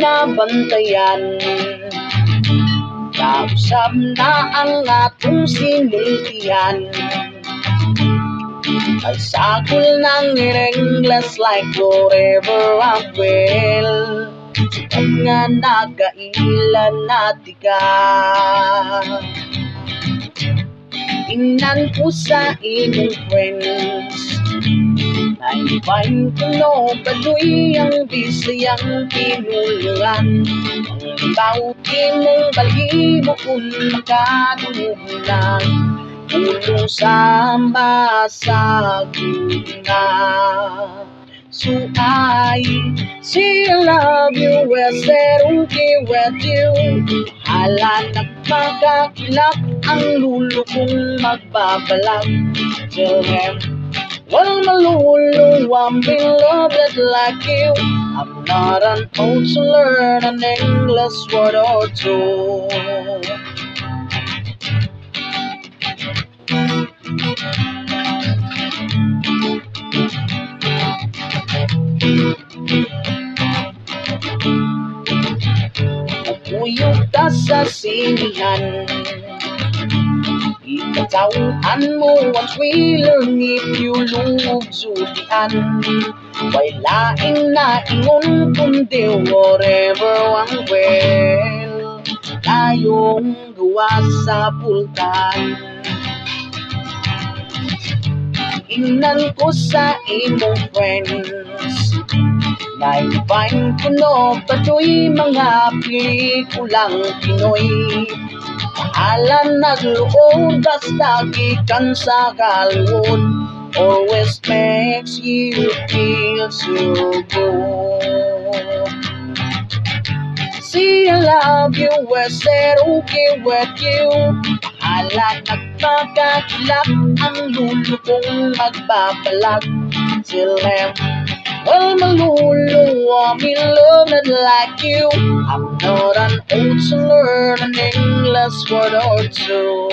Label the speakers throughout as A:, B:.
A: binabantayan. Kausap na ang atong sinultihan. Ay sakol ng irenglas like forever ang well. Sikat nga nagailan natin ka. Tingnan ko sa imong friends, na-invite ko no baduy ang Bisayang tinulungan. Ang bauti mong balibo kung makadumunan, tulong sa masaguna. So I still love you, I said okay with you. Hala nagpagkakilak ang lulo kong magbabalag. Tell him, well malulu, I'm beloved like you. I'm not an old to learn an English word or two. Puyog ka sa sinihan, ikatawan mo ang thriller if you love sudian. Way laing na ingon kundi whatever ang well, tayong gawa sa pulkan. Ingnan ko sa imong friends, na-invite ko no patoy mga pelikulang Pinoy. Mahalan nagluod basta gikan sa kalwood, always makes you feel so good. See I love you, I said okay with you. Mahalan nagpagkakilak ang lulo kong magbabalag. Till them, well, malulu, I'm in love not like you. I'm not an old to learn an English word or two.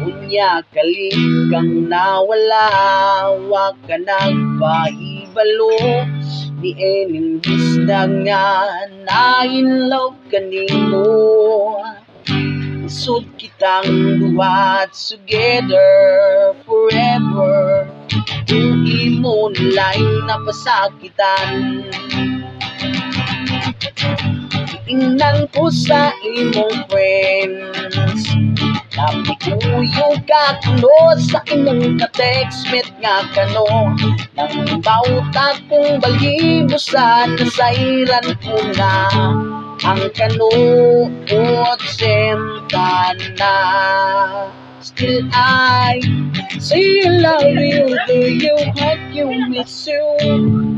A: Unya kalikang nawala, wag ka nagpahibalo. Di enimbis na nga na in love kanimo. Isod kitang duhat together forever. Kung imo nila'y napasakitan, tingnan ko sa imong friends, napikuyo ka kuno sa imong ka-textmate nga kano. Nang bauta kong balibusan, nasairan ko na ang kano at senta na. Still I say I love you, do you, hug you, miss you.